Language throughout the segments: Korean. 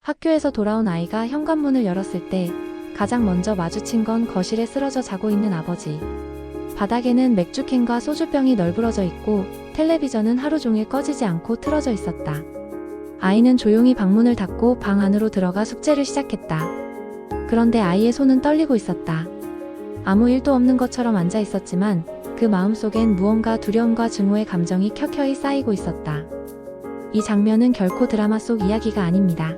학교에서 돌아온 아이가 현관문을 열었을 때 가장 먼저 마주친 건 거실에 쓰러져 자고 있는 아버지. 바닥에는 맥주캔과 소주병이 널브러져 있고 텔레비전은 하루 종일 꺼지지 않고 틀어져 있었다. 아이는 조용히 방문을 닫고 방 안으로 들어가 숙제를 시작했다. 그런데 아이의 손은 떨리고 있었다. 아무 일도 없는 것처럼 앉아 있었지만 그 마음속엔 무언가 두려움과 증오의 감정이 켜켜이 쌓이고 있었다. 이 장면은 결코 드라마 속 이야기가 아닙니다.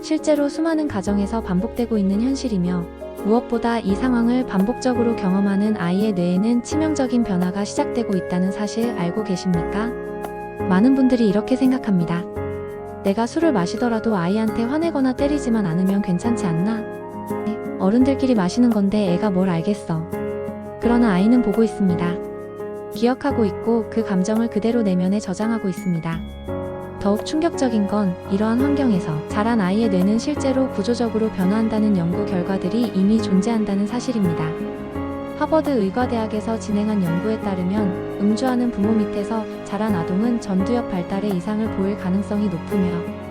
실제로 수많은 가정에서 반복되고 있는 현실이며 무엇보다 이 상황을 반복적으로 경험하는 아이의 뇌에는 치명적인 변화가 시작되고 있다는 사실 알고 계십니까? 많은 분들이 이렇게 생각합니다. 내가 술을 마시더라도 아이한테 화내거나 때리지만 않으면 괜찮지 않나? 어른들끼리 마시는 건데 애가 뭘 알겠어. 그러나 아이는 보고 있습니다. 기억하고 있고 그 감정을 그대로 내면에 저장하고 있습니다. 더욱 충격적인 건 이러한 환경에서 자란 아이의 뇌는 실제로 구조적으로 변화한다는 연구 결과들이 이미 존재한다는 사실입니다. 하버드 의과대학에서 진행한 연구에 따르면 음주하는 부모 밑에서 자란 아동은 전두엽 발달에 이상을 보일 가능성이 높으며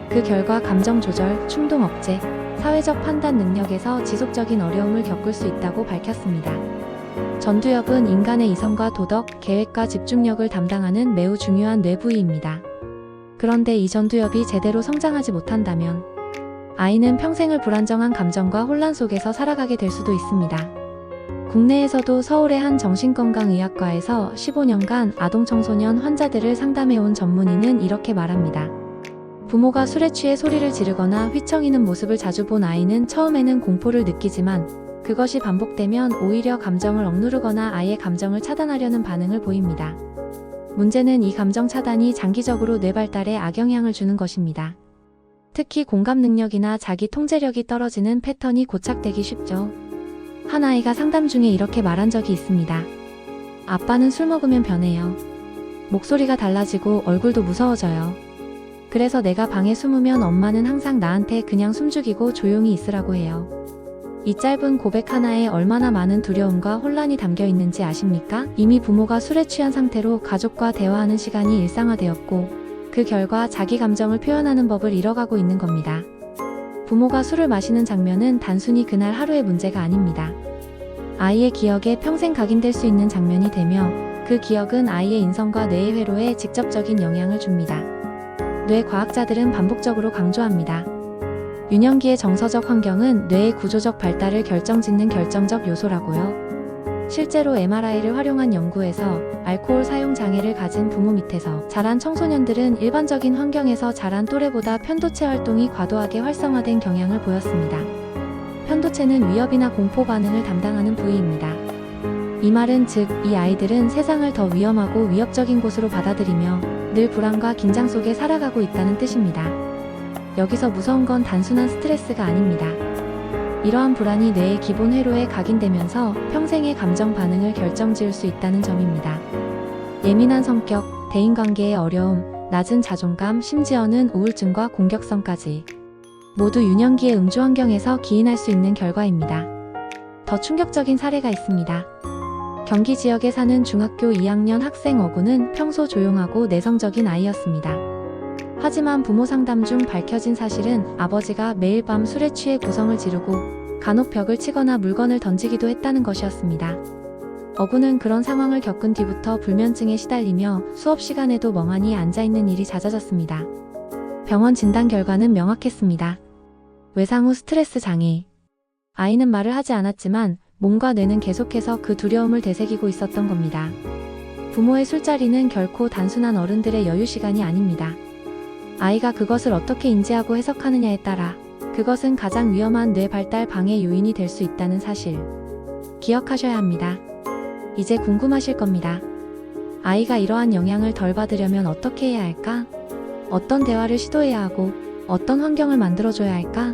그 결과 감정 조절, 충동 억제, 사회적 판단 능력에서 지속적인 어려움을 겪을 수 있다고 밝혔습니다. 전두엽은 인간의 이성과 도덕, 계획과 집중력을 담당하는 매우 중요한 뇌 부위입니다. 그런데 이 전두엽이 제대로 성장하지 못한다면 아이는 평생을 불안정한 감정과 혼란 속에서 살아가게 될 수도 있습니다. 국내에서도 서울의 한 정신건강의학과에서 15년간 아동 청소년 환자들을 상담해온 전문의는 이렇게 말합니다. 부모가 술에 취해 소리를 지르거나 휘청이는 모습을 자주 본 아이는 처음에는 공포를 느끼지만 그것이 반복되면 오히려 감정을 억누르거나 아이의 감정을 차단하려는 반응을 보입니다. 문제는 이 감정 차단이 장기적으로 뇌 발달에 악영향을 주는 것입니다. 특히 공감 능력이나 자기 통제력이 떨어지는 패턴이 고착되기 쉽죠. 한 아이가 상담 중에 이렇게 말한 적이 있습니다. 아빠는 술 먹으면 변해요. 목소리가 달라지고 얼굴도 무서워져요. 그래서 내가 방에 숨으면 엄마는 항상 나한테 그냥 숨죽이고 조용히 있으라고 해요. 이 짧은 고백 하나에 얼마나 많은 두려움과 혼란이 담겨 있는지 아십니까? 이미 부모가 술에 취한 상태로 가족과 대화하는 시간이 일상화되었고 그 결과 자기 감정을 표현하는 법을 잃어가고 있는 겁니다. 부모가 술을 마시는 장면은 단순히 그날 하루의 문제가 아닙니다. 아이의 기억에 평생 각인될 수 있는 장면이 되며 그 기억은 아이의 인성과 뇌의 회로에 직접적인 영향을 줍니다. 뇌 과학자들은 반복적으로 강조합니다. 유년기의 정서적 환경은 뇌의 구조적 발달을 결정짓는 결정적 요소라고요. 실제로 MRI를 활용한 연구에서 알코올 사용 장애를 가진 부모 밑에서 자란 청소년들은 일반적인 환경에서 자란 또래보다 편도체 활동이 과도하게 활성화된 경향을 보였습니다. 편도체는 위협이나 공포 반응을 담당하는 부위입니다. 이 말은 즉, 이 아이들은 세상을 더 위험하고 위협적인 곳으로 받아들이며 늘 불안과 긴장 속에 살아가고 있다는 뜻입니다. 여기서 무서운 건 단순한 스트레스가 아닙니다. 이러한 불안이 뇌의 기본 회로에 각인되면서 평생의 감정 반응을 결정지을 수 있다는 점입니다. 예민한 성격, 대인관계의 어려움, 낮은 자존감, 심지어는 우울증과 공격성까지 모두 유년기의 음주 환경에서 기인할 수 있는 결과입니다. 더 충격적인 사례가 있습니다. 경기 지역에 사는 중학교 2학년 학생 어구는 평소 조용하고 내성적인 아이였습니다. 하지만 부모 상담 중 밝혀진 사실은 아버지가 매일 밤 술에 취해 고성을 지르고 간혹 벽을 치거나 물건을 던지기도 했다는 것이었습니다. 어구는 그런 상황을 겪은 뒤부터 불면증에 시달리며 수업 시간에도 멍하니 앉아있는 일이 잦아졌습니다. 병원 진단 결과는 명확했습니다. 외상 후 스트레스 장애. 아이는 말을 하지 않았지만 몸과 뇌는 계속해서 그 두려움을 되새기고 있었던 겁니다. 부모의 술자리는 결코 단순한 어른들의 여유 시간이 아닙니다. 아이가 그것을 어떻게 인지하고 해석하느냐에 따라 그것은 가장 위험한 뇌 발달 방해 요인이 될 수 있다는 사실 기억하셔야 합니다. 이제 궁금하실 겁니다. 아이가 이러한 영향을 덜 받으려면 어떻게 해야 할까? 어떤 대화를 시도해야 하고 어떤 환경을 만들어줘야 할까?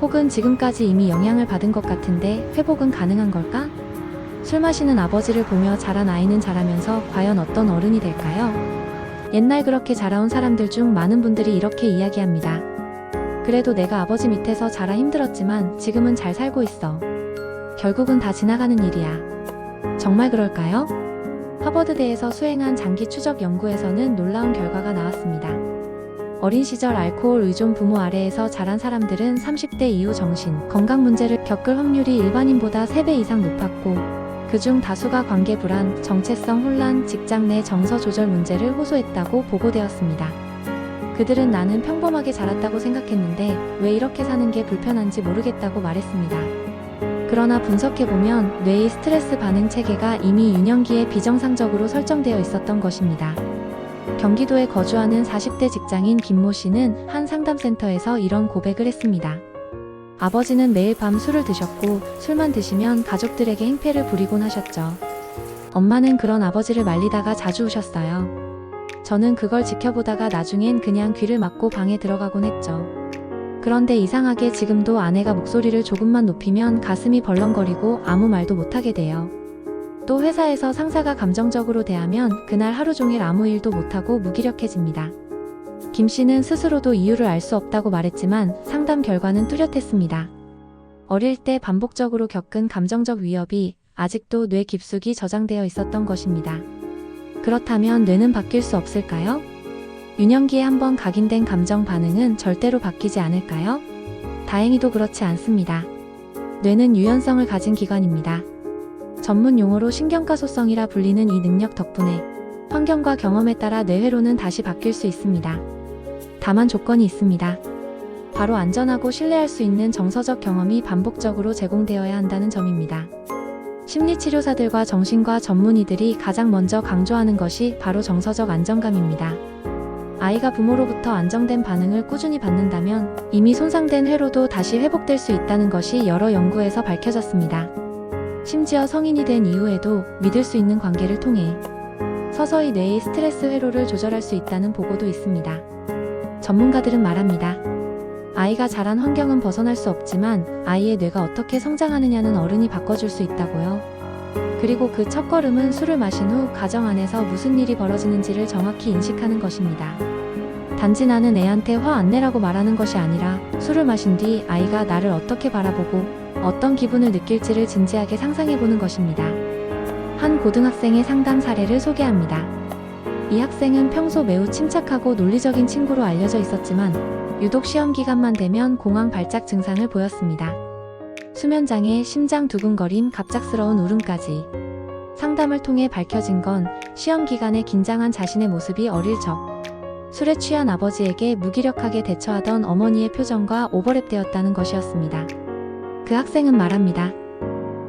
혹은 지금까지 이미 영향을 받은 것 같은데 회복은 가능한 걸까? 술 마시는 아버지를 보며 자란 아이는 자라면서 과연 어떤 어른이 될까요? 옛날 그렇게 자라온 사람들 중 많은 분들이 이렇게 이야기합니다. 그래도 내가 아버지 밑에서 자라 힘들었지만 지금은 잘 살고 있어. 결국은 다 지나가는 일이야. 정말 그럴까요? 하버드대에서 수행한 장기 추적 연구에서는 놀라운 결과가 나왔습니다. 어린 시절 알코올 의존 부모 아래에서 자란 사람들은 30대 이후 정신, 건강 문제를 겪을 확률이 일반인보다 3배 이상 높았고, 그중 다수가 관계 불안, 정체성 혼란, 직장 내 정서 조절 문제를 호소했다고 보고되었습니다. 그들은 나는 평범하게 자랐다고 생각했는데 왜 이렇게 사는 게 불편한지 모르겠다고 말했습니다. 그러나 분석해보면 뇌의 스트레스 반응 체계가 이미 유년기에 비정상적으로 설정되어 있었던 것입니다. 경기도에 거주하는 40대 직장인 김모 씨는 한 상담센터에서 이런 고백을 했습니다. 아버지는 매일 밤 술을 드셨고 술만 드시면 가족들에게 행패를 부리곤 하셨죠. 엄마는 그런 아버지를 말리다가 자주 우셨어요. 저는 그걸 지켜보다가 나중엔 그냥 귀를 막고 방에 들어가곤 했죠. 그런데 이상하게 지금도 아내가 목소리를 조금만 높이면 가슴이 벌렁거리고 아무 말도 못하게 돼요. 또 회사에서 상사가 감정적으로 대하면 그날 하루 종일 아무 일도 못하고 무기력해집니다. 김 씨는 스스로도 이유를 알 수 없다고 말했지만 상담 결과는 뚜렷했습니다. 어릴 때 반복적으로 겪은 감정적 위협이 아직도 뇌 깊숙이 저장되어 있었던 것입니다. 그렇다면 뇌는 바뀔 수 없을까요? 유년기에 한번 각인된 감정 반응은 절대로 바뀌지 않을까요? 다행히도 그렇지 않습니다. 뇌는 유연성을 가진 기관입니다. 전문 용어로 신경가소성이라 불리는 이 능력 덕분에 환경과 경험에 따라 뇌회로는 다시 바뀔 수 있습니다. 다만 조건이 있습니다. 바로 안전하고 신뢰할 수 있는 정서적 경험이 반복적으로 제공되어야 한다는 점입니다. 심리치료사들과 정신과 전문의들이 가장 먼저 강조하는 것이 바로 정서적 안정감입니다. 아이가 부모로부터 안정된 반응을 꾸준히 받는다면 이미 손상된 회로도 다시 회복될 수 있다는 것이 여러 연구에서 밝혀졌습니다. 심지어 성인이 된 이후에도 믿을 수 있는 관계를 통해 서서히 뇌의 스트레스 회로를 조절할 수 있다는 보고도 있습니다. 전문가들은 말합니다. 아이가 자란 환경은 벗어날 수 없지만 아이의 뇌가 어떻게 성장하느냐는 어른이 바꿔줄 수 있다고요. 그리고 그 첫걸음은 술을 마신 후 가정 안에서 무슨 일이 벌어지는지를 정확히 인식하는 것입니다. 단지 나는 애한테 화 안 내라고 말하는 것이 아니라 술을 마신 뒤 아이가 나를 어떻게 바라보고 어떤 기분을 느낄지를 진지하게 상상해보는 것입니다. 한 고등학생의 상담 사례를 소개합니다. 이 학생은 평소 매우 침착하고 논리적인 친구로 알려져 있었지만 유독 시험 기간만 되면 공황 발작 증상을 보였습니다. 수면장애, 심장 두근거림, 갑작스러운 울음까지. 상담을 통해 밝혀진 건 시험 기간에 긴장한 자신의 모습이 어릴 적 술에 취한 아버지에게 무기력하게 대처하던 어머니의 표정과 오버랩되었다는 것이었습니다. 그 학생은 말합니다.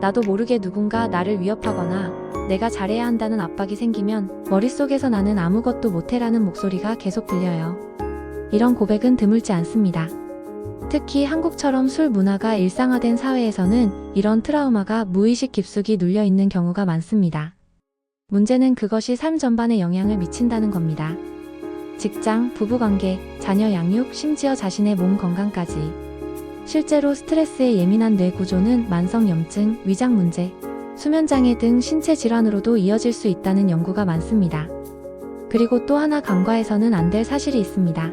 나도 모르게 누군가 나를 위협하거나 내가 잘해야 한다는 압박이 생기면 머릿속에서 나는 아무것도 못해라는 목소리가 계속 들려요. 이런 고백은 드물지 않습니다. 특히 한국처럼 술 문화가 일상화된 사회에서는 이런 트라우마가 무의식 깊숙이 눌려있는 경우가 많습니다. 문제는 그것이 삶 전반에 영향을 미친다는 겁니다. 직장, 부부관계, 자녀 양육, 심지어 자신의 몸 건강까지. 실제로 스트레스에 예민한 뇌 구조는 만성염증, 위장 문제, 수면장애 등 신체 질환으로도 이어질 수 있다는 연구가 많습니다. 그리고 또 하나 간과해서는 안 될 사실이 있습니다.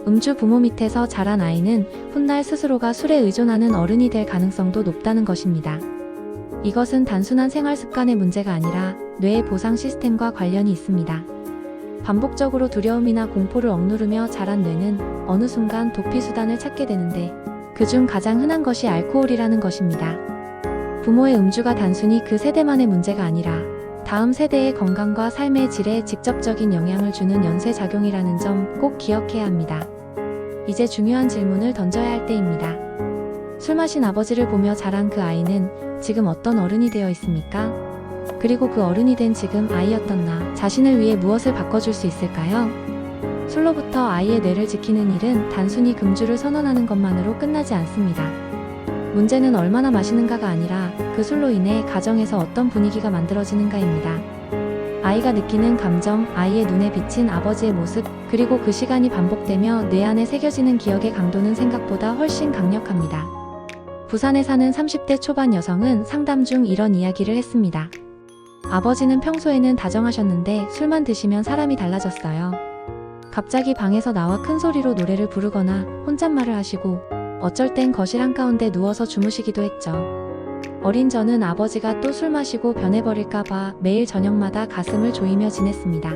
음주 부모 밑에서 자란 아이는 훗날 스스로가 술에 의존하는 어른이 될 가능성도 높다는 것입니다. 이것은 단순한 생활 습관의 문제가 아니라 뇌의 보상 시스템과 관련이 있습니다. 반복적으로 두려움이나 공포를 억누르며 자란 뇌는 어느 순간 도피 수단을 찾게 되는데 그중 가장 흔한 것이 알코올이라는 것입니다. 부모의 음주가 단순히 그 세대만의 문제가 아니라 다음 세대의 건강과 삶의 질에 직접적인 영향을 주는 연쇄작용이라는 점 꼭 기억해야 합니다. 이제 중요한 질문을 던져야 할 때입니다. 술 마신 아버지를 보며 자란 그 아이는 지금 어떤 어른이 되어 있습니까? 그리고 그 어른이 된 지금 아이였던 나 자신을 위해 무엇을 바꿔줄 수 있을까요? 술로부터 아이의 뇌를 지키는 일은 단순히 금주를 선언하는 것만으로 끝나지 않습니다. 문제는 얼마나 마시는가가 아니라 그 술로 인해 가정에서 어떤 분위기가 만들어지는가입니다. 아이가 느끼는 감정, 아이의 눈에 비친 아버지의 모습, 그리고 그 시간이 반복되며 뇌 안에 새겨지는 기억의 강도는 생각보다 훨씬 강력합니다. 부산에 사는 30대 초반 여성은 상담 중 이런 이야기를 했습니다. 아버지는 평소에는 다정하셨는데 술만 드시면 사람이 달라졌어요. 갑자기 방에서 나와 큰 소리로 노래를 부르거나 혼잣말을 하시고 어쩔 땐 거실 한가운데 누워서 주무시기도 했죠. 어린 저는 아버지가 또 술 마시고 변해버릴까봐 매일 저녁마다 가슴을 조이며 지냈습니다.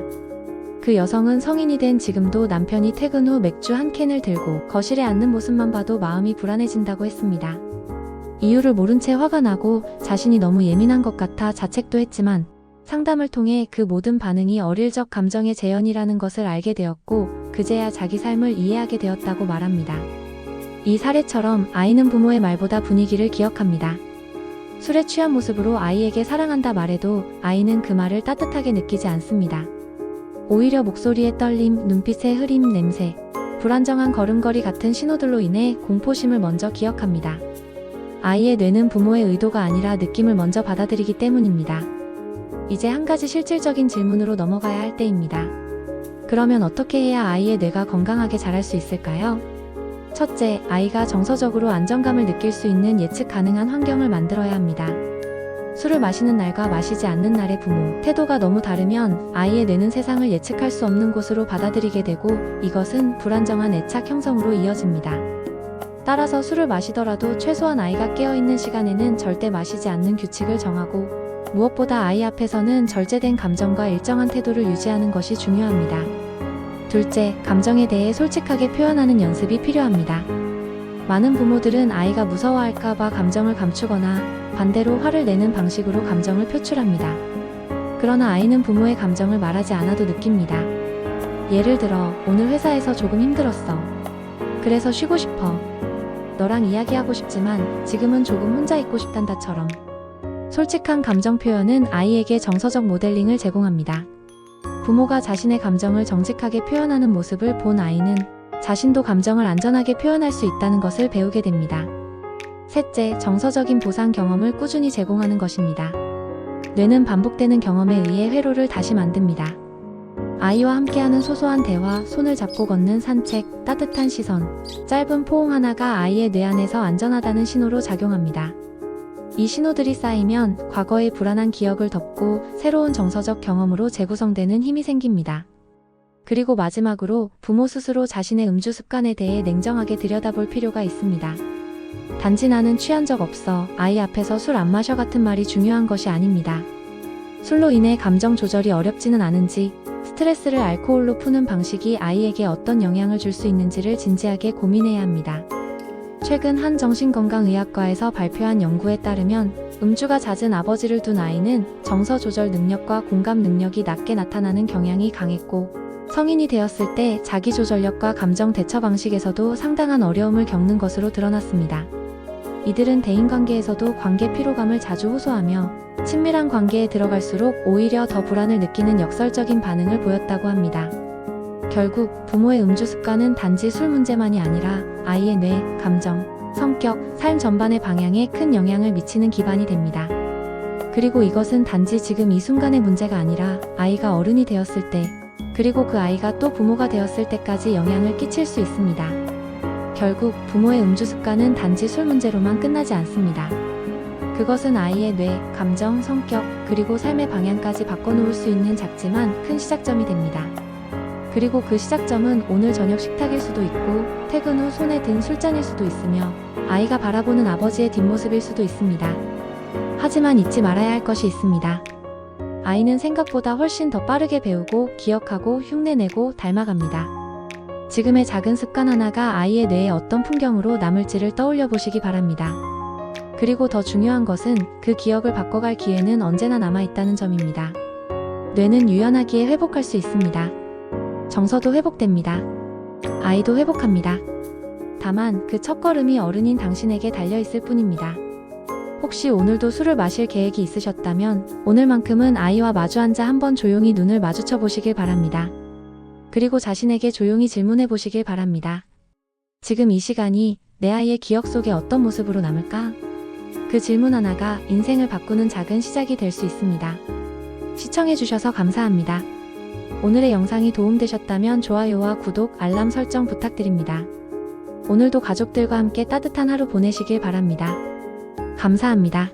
그 여성은 성인이 된 지금도 남편이 퇴근 후 맥주 한 캔을 들고 거실에 앉는 모습만 봐도 마음이 불안해진다고 했습니다. 이유를 모른 채 화가 나고 자신이 너무 예민한 것 같아 자책도 했지만 상담을 통해 그 모든 반응이 어릴 적 감정의 재현이라는 것을 알게 되었고 그제야 자기 삶을 이해하게 되었다고 말합니다. 이 사례처럼 아이는 부모의 말보다 분위기를 기억합니다. 술에 취한 모습으로 아이에게 사랑한다 말해도 아이는 그 말을 따뜻하게 느끼지 않습니다. 오히려 목소리의 떨림, 눈빛의 흐림, 냄새, 불안정한 걸음걸이 같은 신호들로 인해 공포심을 먼저 기억합니다. 아이의 뇌는 부모의 의도가 아니라 느낌을 먼저 받아들이기 때문입니다. 이제 한 가지 실질적인 질문으로 넘어가야 할 때입니다. 그러면 어떻게 해야 아이의 뇌가 건강하게 자랄 수 있을까요? 첫째, 아이가 정서적으로 안정감을 느낄 수 있는 예측 가능한 환경을 만들어야 합니다. 술을 마시는 날과 마시지 않는 날의 부모 태도가 너무 다르면 아이의 뇌는 세상을 예측할 수 없는 곳으로 받아들이게 되고 이것은 불안정한 애착 형성으로 이어집니다. 따라서 술을 마시더라도 최소한 아이가 깨어있는 시간에는 절대 마시지 않는 규칙을 정하고 무엇보다 아이 앞에서는 절제된 감정과 일정한 태도를 유지하는 것이 중요합니다. 둘째, 감정에 대해 솔직하게 표현하는 연습이 필요합니다. 많은 부모들은 아이가 무서워할까봐 감정을 감추거나 반대로 화를 내는 방식으로 감정을 표출합니다. 그러나 아이는 부모의 감정을 말하지 않아도 느낍니다. 예를 들어, 오늘 회사에서 조금 힘들었어. 그래서 쉬고 싶어. 너랑 이야기하고 싶지만 지금은 조금 혼자 있고 싶단다처럼. 솔직한 감정 표현은 아이에게 정서적 모델링을 제공합니다. 부모가 자신의 감정을 정직하게 표현하는 모습을 본 아이는 자신도 감정을 안전하게 표현할 수 있다는 것을 배우게 됩니다. 셋째, 정서적인 보상 경험을 꾸준히 제공하는 것입니다. 뇌는 반복되는 경험에 의해 회로를 다시 만듭니다. 아이와 함께하는 소소한 대화, 손을 잡고 걷는 산책, 따뜻한 시선, 짧은 포옹 하나가 아이의 뇌 안에서 안전하다는 신호로 작용합니다. 이 신호들이 쌓이면 과거의 불안한 기억을 덮고 새로운 정서적 경험으로 재구성되는 힘이 생깁니다. 그리고 마지막으로 부모 스스로 자신의 음주 습관에 대해 냉정하게 들여다볼 필요가 있습니다. 단지 나는 취한 적 없어, 아이 앞에서 술 안 마셔 같은 말이 중요한 것이 아닙니다. 술로 인해 감정 조절이 어렵지는 않은지, 스트레스를 알코올로 푸는 방식이 아이에게 어떤 영향을 줄 수 있는지를 진지하게 고민해야 합니다. 최근 한 정신건강의학과에서 발표한 연구에 따르면 음주가 잦은 아버지를 둔 아이는 정서 조절 능력과 공감 능력이 낮게 나타나는 경향이 강했고 성인이 되었을 때 자기 조절력과 감정 대처 방식에서도 상당한 어려움을 겪는 것으로 드러났습니다. 이들은 대인관계에서도 관계 피로감을 자주 호소하며 친밀한 관계에 들어갈수록 오히려 더 불안을 느끼는 역설적인 반응을 보였다고 합니다. 결국 부모의 음주 습관은 단지 술 문제만이 아니라 아이의 뇌, 감정, 성격, 삶 전반의 방향에 큰 영향을 미치는 기반이 됩니다. 그리고 이것은 단지 지금 이 순간의 문제가 아니라 아이가 어른이 되었을 때, 그리고 그 아이가 또 부모가 되었을 때까지 영향을 끼칠 수 있습니다. 결국 부모의 음주 습관은 단지 술 문제로만 끝나지 않습니다. 그것은 아이의 뇌, 감정, 성격, 그리고 삶의 방향까지 바꿔놓을 수 있는 작지만 큰 시작점이 됩니다. 그리고 그 시작점은 오늘 저녁 식탁일 수도 있고 퇴근 후 손에 든 술잔일 수도 있으며 아이가 바라보는 아버지의 뒷모습일 수도 있습니다. 하지만 잊지 말아야 할 것이 있습니다. 아이는 생각보다 훨씬 더 빠르게 배우고 기억하고 흉내내고 닮아갑니다. 지금의 작은 습관 하나가 아이의 뇌에 어떤 풍경으로 남을지를 떠올려 보시기 바랍니다. 그리고 더 중요한 것은 그 기억을 바꿔갈 기회는 언제나 남아있다는 점입니다. 뇌는 유연하기에 회복할 수 있습니다. 정서도 회복됩니다. 아이도 회복합니다. 다만 그 첫걸음이 어른인 당신에게 달려있을 뿐입니다. 혹시 오늘도 술을 마실 계획이 있으셨다면 오늘만큼은 아이와 마주 앉아 한번 조용히 눈을 마주쳐 보시길 바랍니다. 그리고 자신에게 조용히 질문해 보시길 바랍니다. 지금 이 시간이 내 아이의 기억 속에 어떤 모습으로 남을까? 그 질문 하나가 인생을 바꾸는 작은 시작이 될 수 있습니다. 시청해 주셔서 감사합니다. 오늘의 영상이 도움되셨다면 좋아요와 구독, 알람 설정 부탁드립니다. 오늘도 가족들과 함께 따뜻한 하루 보내시길 바랍니다. 감사합니다.